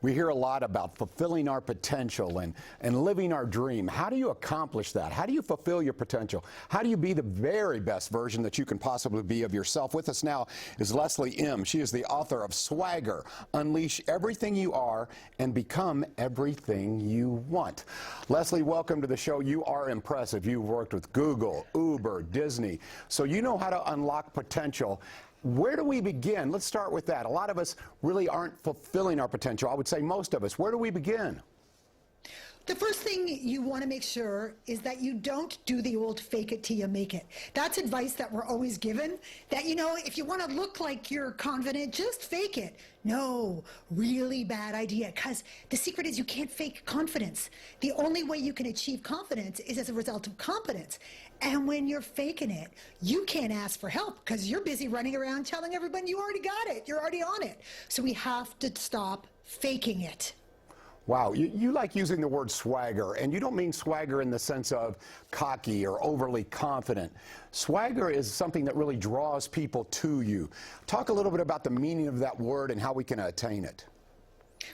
We hear a lot about fulfilling our potential and living our dream. How do you accomplish that? How do you fulfill your potential? How do you be the very best version that you can possibly be of yourself? With us now is Leslie M. She is the author of Swagger, Unleash Everything You Are and Become Everything You Want. Leslie, welcome to the show. You are impressive. You've worked with Google, Uber, Disney, so you know how to unlock potential. Where do we begin? Let's start with that. A lot of us really aren't fulfilling our potential. I would say most of us. Where do we begin? The first thing you want to make sure is that you don't do the old fake it till you make it. That's advice that we're always given, that, you know, if you want to look like you're confident, just fake it. No, really bad idea, because the secret is you can't fake confidence. The only way you can achieve confidence is as a result of competence. And when you're faking it, you can't ask for help because you're busy running around telling everyone you already got it, you're already on it. So we have to stop faking it. Wow, you like using the word swagger, and you don't mean swagger in the sense of cocky or overly confident. Swagger is something that really draws people to you. Talk a little bit about the meaning of that word and how we can attain it.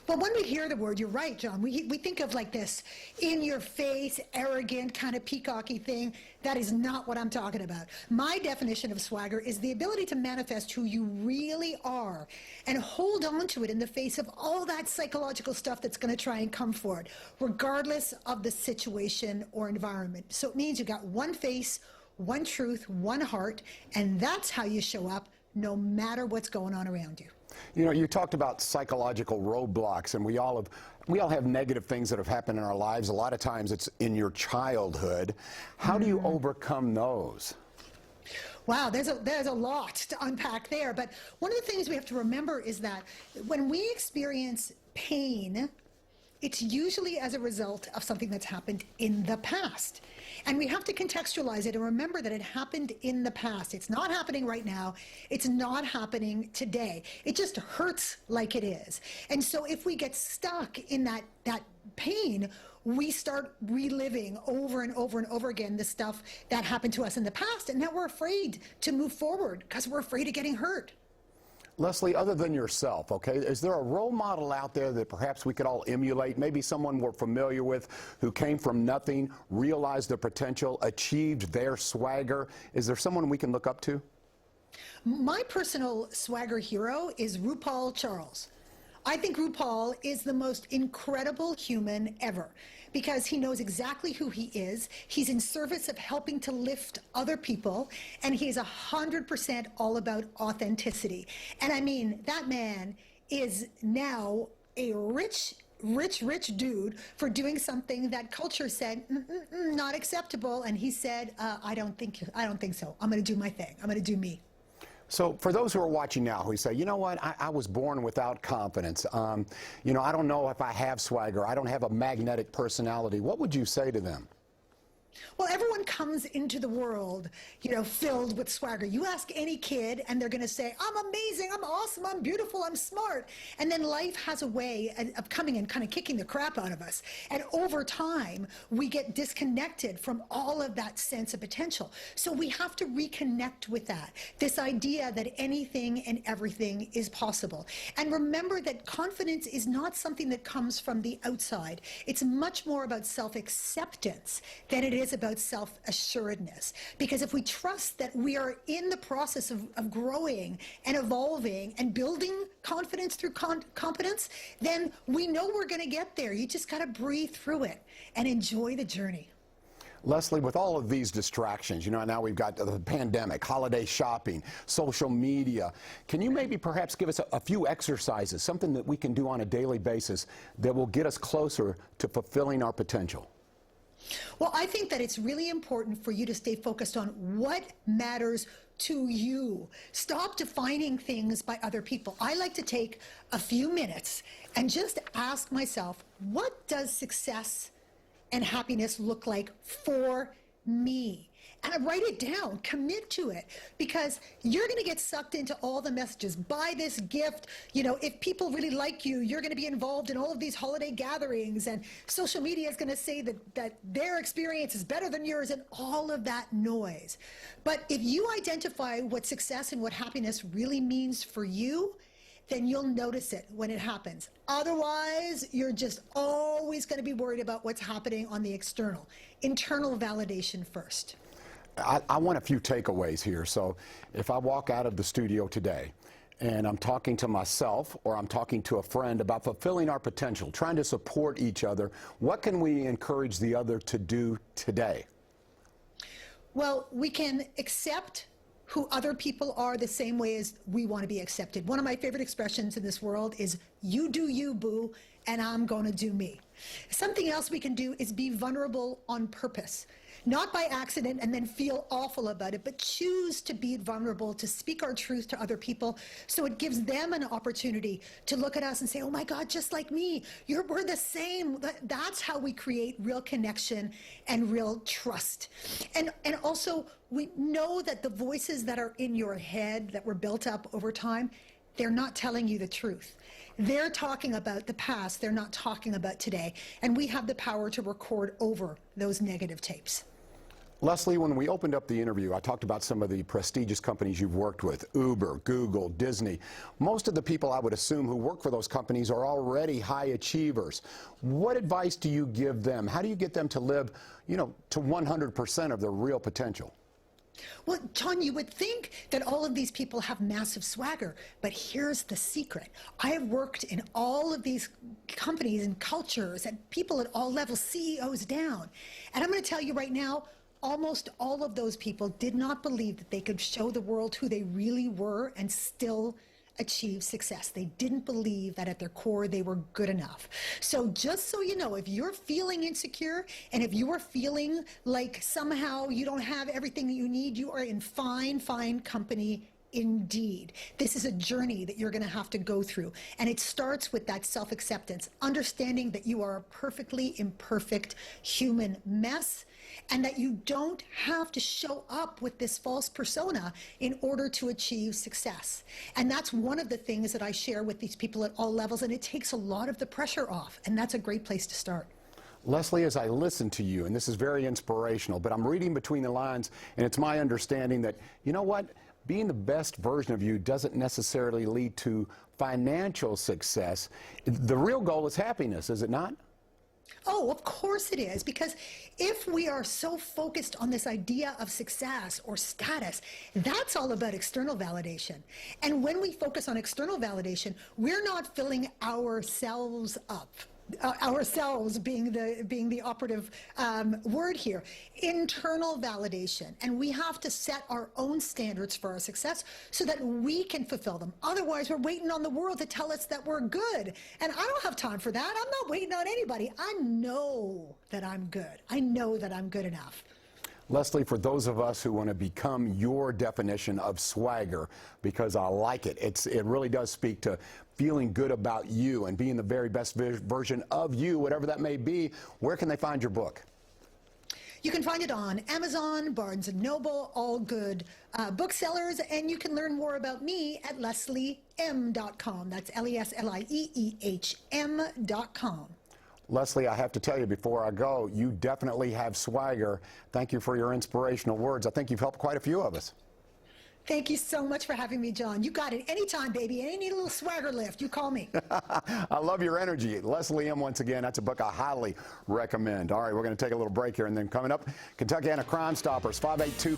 Well, when we hear the word, you're right, John, we think of like this in-your-face, arrogant, kind of peacocky thing. That is not what I'm talking about. My definition of swagger is the ability to manifest who you really are and hold on to it in the face of all that psychological stuff that's going to try and come forward, regardless of the situation or environment. So it means you've got one face, one truth, one heart, and that's how you show up no matter what's going on around you. You know, you talked about psychological roadblocks, and we all have negative things that have happened in our lives. A lot of times it's in your childhood. How do you overcome those? Wow, there's a lot to unpack there. But one of the things we have to remember is that when we experience pain, it's usually as a result of something that's happened in the past. And we have to contextualize it and remember that it happened in the past. It's not happening right now. It's not happening today. It just hurts like it is. And so if we get stuck in that pain, we start reliving over and over and over again the stuff that happened to us in the past. And now we're afraid to move forward because we're afraid of getting hurt. Leslie, other than yourself, okay, is there a role model out there that perhaps we could all emulate? Maybe someone we're familiar with who came from nothing, realized their potential, achieved their swagger. Is there someone we can look up to? My personal swagger hero is RuPaul Charles. I think RuPaul is the most incredible human ever because he knows exactly who he is. He's in service of helping to lift other people, and he's 100% all about authenticity. And I mean, that man is now a rich dude for doing something that culture said not acceptable, and he said, I don't think so. I'm going to do my thing. I'm going to do me. So for those who are watching now who say, you know what, I was born without confidence. You know, I don't know if I have swagger. I don't have a magnetic personality. What would you say to them? Well, everyone comes into the world, you know, filled with swagger. You ask any kid and they're going to say, I'm amazing, I'm awesome, I'm beautiful, I'm smart. And then life has a way of coming and kind of kicking the crap out of us. And over time, we get disconnected from all of that sense of potential. So we have to reconnect with that, this idea that anything and everything is possible. And remember that confidence is not something that comes from the outside. It's much more about self-acceptance than it is about self-assuredness. Because if we trust that we are in the process of growing and evolving and building confidence through competence, then we know we're going to get there. You just got to breathe through it and enjoy the journey. Leslie, with all of these distractions, you know, now we've got the pandemic, holiday shopping, social media. Can you maybe perhaps give us a few exercises, something that we can do on a daily basis that will get us closer to fulfilling our potential? Well, I think that it's really important for you to stay focused on what matters to you. Stop defining things by other people. I like to take a few minutes and just ask myself, what does success and happiness look like for me? And I write it down, commit to it, because you're going to get sucked into all the messages. Buy this gift. You know, if people really like you, you're going to be involved in all of these holiday gatherings, and social media is going to say that their experience is better than yours, and all of that noise. But if you identify what success and what happiness really means for you, then you'll notice it when it happens. Otherwise, you're just always going to be worried about what's happening on the external. Internal validation first. I want a few takeaways here. So if I walk out of the studio today and I'm talking to myself or I'm talking to a friend about fulfilling our potential, trying to support each other, what can we encourage the other to do today? Well, we can accept who other people are the same way as we want to be accepted. One of my favorite expressions in this world is, you do you, boo, and I'm going to do me. Something else we can do is be vulnerable on purpose. Not by accident and then feel awful about it, but choose to be vulnerable, to speak our truth to other people, so it gives them an opportunity to look at us and say, oh my God, just like me, we're the same. That's how we create real connection and real trust. And also, we know that the voices that are in your head that were built up over time, they're not telling you the truth. They're talking about the past, they're not talking about today. And we have the power to record over those negative tapes. Leslie, when we opened up the interview, I talked about some of the prestigious companies you've worked with, Uber, Google, Disney. Most of the people I would assume who work for those companies are already high achievers. What advice do you give them? How do you get them to live, to 100% of their real potential? Well, John, you would think that all of these people have massive swagger, but here's the secret. I have worked in all of these companies and cultures and people at all levels, CEOs down. And I'm going to tell you right now, almost all of those people did not believe that they could show the world who they really were and still achieve success. They didn't believe that at their core they were good enough. So just so you know, if you're feeling insecure and if you are feeling like somehow you don't have everything that you need, you are in fine company indeed. This is a journey that you're going to have to go through. And it starts with that self-acceptance, understanding that you are a perfectly imperfect human mess and that you don't have to show up with this false persona in order to achieve success. And that's one of the things that I share with these people at all levels, and it takes a lot of the pressure off, and that's a great place to start. Leslie, as I listen to you, and this is very inspirational, but I'm reading between the lines, and it's my understanding that, you know what, being the best version of you doesn't necessarily lead to financial success. The real goal is happiness, is it not? Oh, of course it is, because if we are so focused on this idea of success or status, that's all about external validation. And when we focus on external validation, we're not filling ourselves up. Ourselves being the operative word here. Internal validation. And we have to set our own standards for our success so that we can fulfill them. Otherwise, we're waiting on the world to tell us that we're good. And I don't have time for that. I'm not waiting on anybody. I know that I'm good. I know that I'm good enough. Leslie, for those of us who want to become your definition of swagger, because I like it, it really does speak to feeling good about you and being the very best version of you, whatever that may be, where can they find your book? You can find it on Amazon, Barnes & Noble, all good booksellers, and you can learn more about me at leslieem.com. That's LESLIEEHM.com. Leslie, I have to tell you before I go, you definitely have swagger. Thank you for your inspirational words. I think you've helped quite a few of us. Thank you so much for having me, John. You got it anytime, baby. And you need a little swagger lift, you call me. I love your energy. Leslie M. once again, that's a book I highly recommend. All right, we're going to take a little break here, and then coming up, Kentuckiana Crime Stoppers, 582